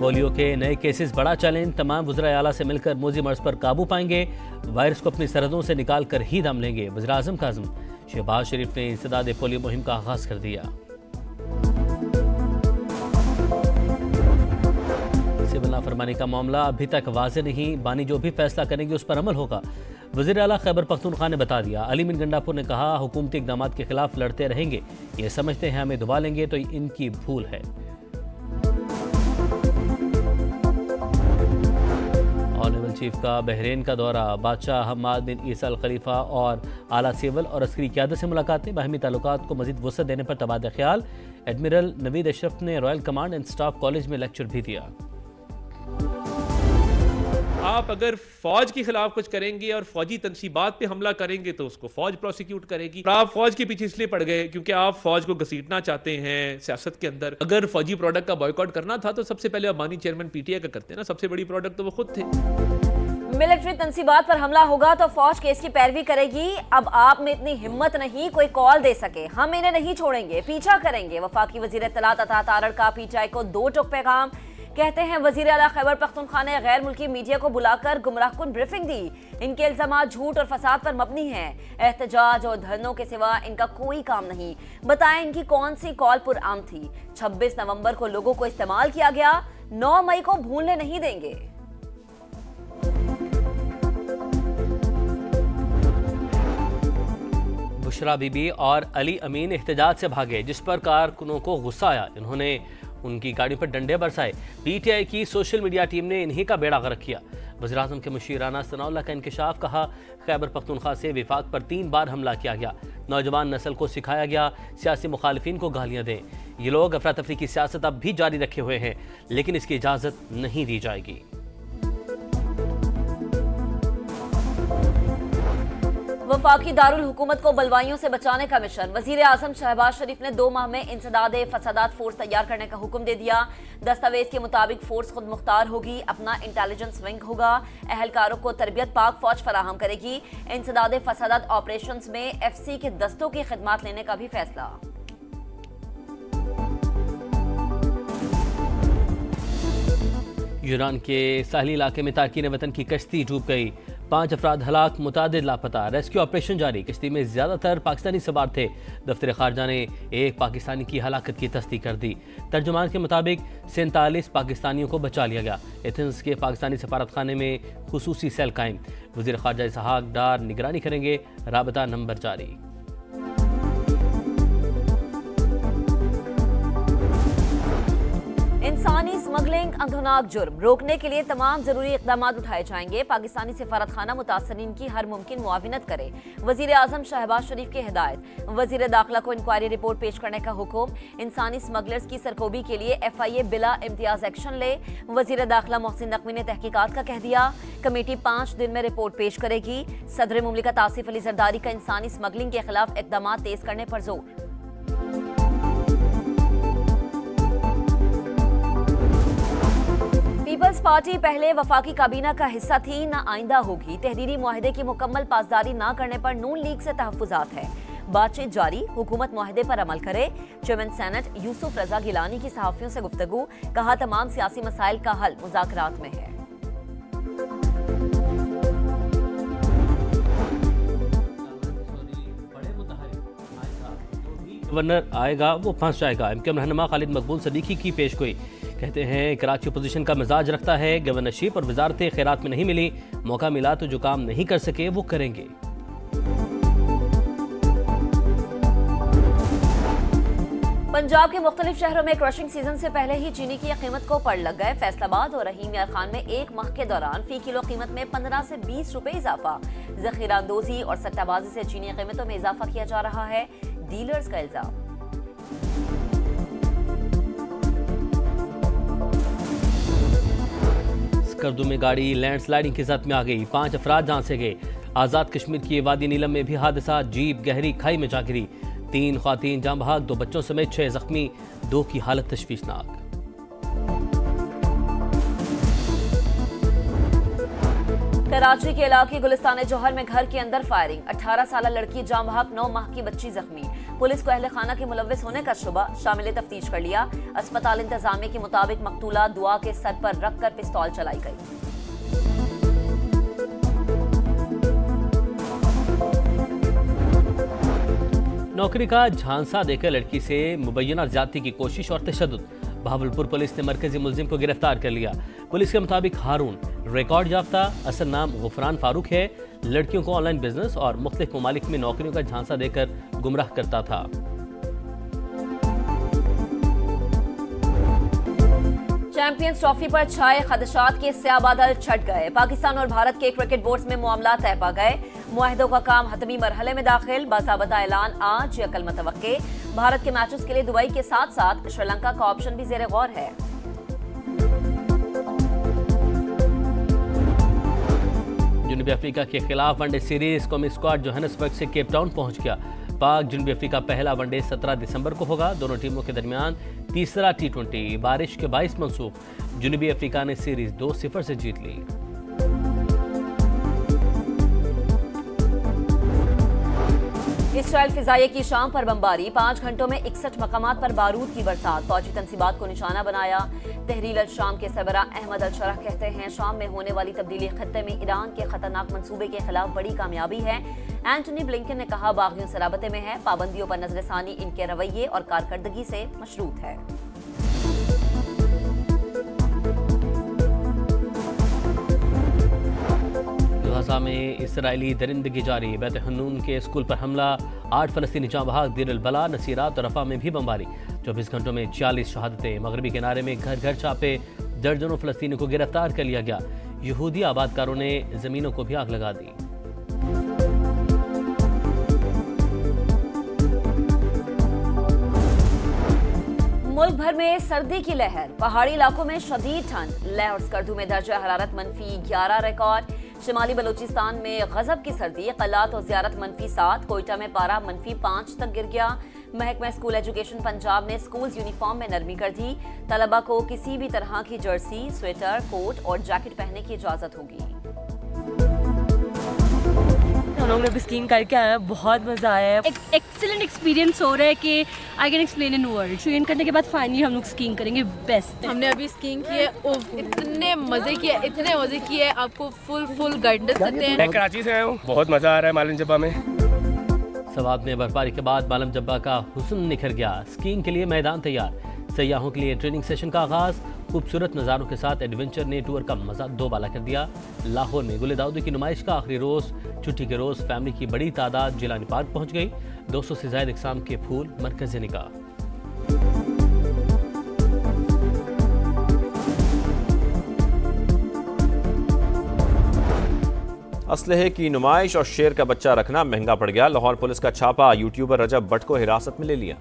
Polio के नए cases बड़ा चैलेंज, तमाम वज़ीर आला से मिलकर मोजी मर्ज पर काबू पाएंगे, वायरस को अपनी सरहदों से निकाल कर ही दम लेंगे। वज़ीर आज़म का आज़म। शहबाज शरीफ ने इंसदाद पोलियो मुहिम का आगाज कर दिया। सिविल नाफरमानी का मामला अभी तक वाज़े नहीं, बानी जो भी फैसला करेंगे उस पर अमल होगा। वज़ीर आला खैबर पख्तूनख्वा ने बता दिया। अली मिन गंडापुर ने कहा, हुकूमती इक़दाम के खिलाफ लड़ते रहेंगे, ये समझते हैं हमें दबा लेंगे तो इनकी भूल है। ऑनरेबल चीफ का बहरीन का दौरा, बादशाह हम्माद बिन ईसा अल खलीफा और आला सिविल और अस्करी क़यादत से मुलाकातें, बाहमी ताल्लुकात को मज़ीद वसअत देने पर तबादला ख्याल। एडमिरल नवीद अशरफ ने royal command and staff college में लेक्चर भी दिया। आप अगर फौज के खिलाफ कुछ करेंगे और फौजी तनसीबात पे हमला करेंगे तो उसको फौज प्रोसिक्यूट करेगी। आप फौज के पीछे इसलिए पड़ गए क्योंकि आप फौज को घसीटना चाहते हैं सियासत के अंदर। अगर फौजी प्रोडक्ट का बॉयकॉट करना था तो सबसे पहले अबानी चेयरमैन पीटीआई का करते ना, सबसे बड़ी प्रोडक्ट तो वो खुद थे। मिलिट्री तनसीबात पर हमला होगा तो फौज केस की पैरवी करेगी। अब आप में इतनी हिम्मत नहीं कोई कॉल दे सके, हम इन्हें नहीं छोड़ेंगे, पीछा करेंगे। वफाकी वजीर इत्तलात अता तारड़ का पीटीआई को 2 टोक पैगाम। कहते हैं वजीर आला खैबर पख्तूनख्वा ने गैर मुल्की मीडिया को बुलाकर गुमराहकुन ब्रीफिंग दी। इनके इल्जामात झूठ और फसाद पर मबनी हैं। एहतजाज और धरनों के सिवा इनका कोई काम नहीं। बताएं इनकी कौन सी कॉल पुरआम थी। 26 नवंबर को लोगों को इस्तेमाल किया गया, 9 मई को भूलने नहीं देंगे। बुशरा बीबी और अली अमीन एहतजाज से भागे, जिस पर कारकुनों को गुस्सा आया। इन्होंने उनकी गाड़ी पर डंडे बरसाए। पीटीआई की सोशल मीडिया टीम ने इन्हीं का बेड़ा गर्क किया। वज़ीर आज़म के मुशीराना सनाउल्लाह का इंकशाफ, कहा खैबर पख्तूनख्वा से विफाक पर 3 बार हमला किया गया। नौजवान नस्ल को सिखाया गया सियासी मुखालिफिन को गालियाँ दें। ये लोग अफरा तफरी की सियासत अब भी जारी रखे हुए हैं, लेकिन इसकी इजाज़त नहीं दी जाएगी। वफाकी दारुल हुकूमत को बलवाइयों से बचाने का मिशन। वजीर आजम शहबाज शरीफ ने 2 माह में इंसदाद फसादात फोर्स तैयार करने का हुक्म दे दिया। दस्तावेज के मुताबिक फोर्स खुद मुख्तार होगी, अपना इंटेलिजेंस विंग होगा, अहलकारों को तरबियत पाक फौज फराहम करेगी। इंसदाद फसादात ऑपरेशंस में FC के दस्तों की खिदमत लेने का भी फैसला। ईरान के साहली इलाके में तारकीन वतन की कश्ती डूब गई, 5 अफराद हलाक, मुतादिद लापता। रेस्क्यू ऑपरेशन जारी। कश्ती में ज्यादातर पाकिस्तानी सवार थे। दफ्तर खारजा ने एक पाकिस्तानी की हलाकत की तस्दीक कर दी। तर्जुमान के मुताबिक 47 पाकिस्तानियों को बचा लिया गया। एथेंस के पाकिस्तानी सफारत खाने में खुसूसी सेल कायम। वज़ीर खारजा इसहाक डार निगरानी करेंगे। राबता नंबर जारी। इंसानी स्मगलिंग अंधनाक जुर्म, रोकने के लिए तमाम जरूरी इकदाम उठाए जाएंगे। पाकिस्तानी सफारत खाना मुतासरीन की हर मुमकिन मुआविनत करे। वजीर आजम शहबाज शरीफ की हिदायत। वजीर दाखिला को इंक्वायरी रिपोर्ट पेश करने का हुक्म। इंसानी स्मगलर्स की सरकोबी के लिए FIA बिला इम्तियाज एक्शन ले। वजीर दाखिला मोहसिन नकवी ने तहकीकात का कह दिया। कमेटी 5 दिन में रिपोर्ट पेश करेगी। सदर मुमलिकत आसिफ अली जरदारी का इंसानी स्मगलिंग के खिलाफ इकदाम तेज करने पर जोर। पीपल्स पार्टी पहले वफाकी काबीना का हिस्सा थी, न आइंदा होगी। तहरीरी मुआहदे की मुकम्मल पासदारी न करने पर नून लीग से तहफ्फुजात है। बातचीत जारी, हुकूमत मुआहदे पर अमल करे। चेयरमैन सेनेट यूसुफ रजा गिलानी की सहाफियों से गुफ्तगू, कहा तमाम सियासी मसाइल का हल मुज़ाकरात में है। गवर्नर आएगा वो फंस जाएगा। MKM रहनुमा खालिद मकबूल सदीकी की पेशगोई। कहते हैं कराची अपोजिशन का मिजाज रखता है, गवर्नरशिप और वजारत खैरात में नहीं मिली, मौका मिला तो जो काम नहीं कर सके वो करेंगे। पंजाब के मुख्तलिफ शहरों में क्रशिंग सीजन से पहले ही चीनी की कीमत को पड़ लग गए। फैसलाबाद और रहीम यार खान में 1 माह के दौरान फी किलो कीमत में 15 से 20 रुपए इजाफा। जखीरांदोजी और सट्टाबाजी से चीनी कीमतों में इजाफा किया जा रहा है, डीलर्स का इल्जाम। स्कर्दू में गाड़ी लैंडस्लाइडिंग की जद में आ गई, 5 अफराद जान से गए। आजाद कश्मीर की वादी नीलम में भी हादसा, जीप गहरी खाई में जा गिरी। 3 ख्वातीन जाँ बहक, 2 बच्चों समेत 6 जख्मी, 2 की हालत तशवीशनाक। कराची के इलाके गुलिस्तान जौहर में घर के अंदर फायरिंग, 18 साल लड़की जाँ बहक, 9 माह की बच्ची जख्मी। पुलिस को अहले खाना के मुलव्विस होने का शुबा, शामिल तफ्तीश कर लिया। अस्पताल इंतजामिया के मुताबिक मकतूला दुआ के सर पर रखकर पिस्तौल चलाई गई। नौकरी का झांसा देकर लड़की से मुबैना ज्यादती की कोशिश और तशद्दुद। बहावलपुर पुलिस ने मरकजी मुलजिम को गिरफ्तार कर लिया। पुलिस के मुताबिक हारून रिकॉर्ड याफ्ता, असल नाम गुफरान फारूक है। लड़कियों को ऑनलाइन बिजनेस और मुख्तलिफ ममालिक में नौकरियों का झांसा देकर गुमराह करता था। चैंपियंस ट्रॉफी पर छाए खदशात के स्याह बादल छट गए। पाकिस्तान और भारत के क्रिकेट बोर्ड्स में मामला तय पा गए। मुआहदों का काम हतमी मरहले में दाखिल। बाज़ाबता ऐलान आज या कल मुतवक्के। भारत के मैचेस के लिए दुबई के साथ साथ श्रीलंका का ऑप्शन भी ज़ेरे गौर है। जनूबी अफ्रीका के खिलाफ वनडे सीरीज कौमी स्क्वाड जोहानिसबर्ग से केप टाउन पहुंच गया। पाक जनूबी अफ्रीका पहला वनडे 17 दिसंबर को होगा। दोनों टीमों के दरमियान तीसरा T20 बारिश के बाइस मंसूख। जनूबी अफ्रीका ने सीरीज 2-0 से जीत ली। इसराइल फिजाइये की शाम पर बमबारी, 5 घंटों में 61 मकामात पर बारूद की बरसात। फौजी तनसीबात को निशाना बनाया। तहरीर अल शाम के सरबरा अहमद अल शरह कहते हैं शाम में होने वाली तब्दीली खत्ते में ईरान के खतरनाक मंसूबे के खिलाफ बड़ी कामयाबी है। एंटनी ब्लिंकन ने कहा बागियों से राबते में है। पाबंदियों पर नजरसानी इनके रवैये और कारकर्दगी से मशरूत है। गाजा में इसराइली दरिंदगी जारी। बैत हन्नून के स्कूल पर हमला, 8 फलस्तीनी जाँ बहक। दीर अल बला, नसीरात और रफा में भी बमबारी। 24 घंटों में 40 शहादतें। मगरबी किनारे में घर घर छापे, दर्जनों फलस्तीनियों को गिरफ्तार कर लिया गया। यहूदी आबादकारों ने जमीनों को भी आग लगा दी। मुल्क भर में सर्दी की लहर, पहाड़ी इलाकों में शदीद ठंड। लाहौर स्कर्दू में दर्जा हरारत -11 रिकॉर्ड। शिमाली बलूचिस्तान में गजब की सर्दी, कलात और ज़ियारत -7। कोयटा में पारा -5 तक गिर गया। महकमा स्कूल एजुकेशन पंजाब ने स्कूल यूनिफॉर्म में नरमी कर दी। तलबा को किसी भी तरह की जर्सी, स्वेटर, कोट और जैकेट पहनने की इजाजत होगी। हम लोग ने भी स्कीइंग करके आए हैं, बहुत मजा आया है। एक एक्सीलेंट एक्सपीरियंस हो रहा है कि I can explain in word. Train करने के बाद फाइनली हम लोग स्कीइंग करेंगे। बेस्ट हमने अभी स्कीइंग की है, इतने मजे किए, आपको फुल गाइडेंस देते हैं। मैं कराची से आया हूँ, बहुत मजा आ रहा है मालम जब्बा में। सवात में बर्फबारी के बाद मालम जब्बा का हुस्न निखर गया। स्कीइंग के लिए मैदान तैयार। सयाहों के लिए ट्रेनिंग सेशन का आगाज। खूबसूरत नज़ारों के साथ एडवेंचर ने टूर का मजा दोबाला कर दिया। लाहौर में गुले दाऊदी की नुमाइश का आखिरी रोज। छुट्टी के रोज फैमिली की बड़ी तादाद जिलानी पार्क पहुंच गई। 200 से ज्यादा इकसाम के फूल मरकज़ निकाह। असलहे की नुमाइश और शेर का बच्चा रखना महंगा पड़ गया। लाहौर पुलिस का छापा, यूट्यूबर रजब भट्ट को हिरासत में ले लिया।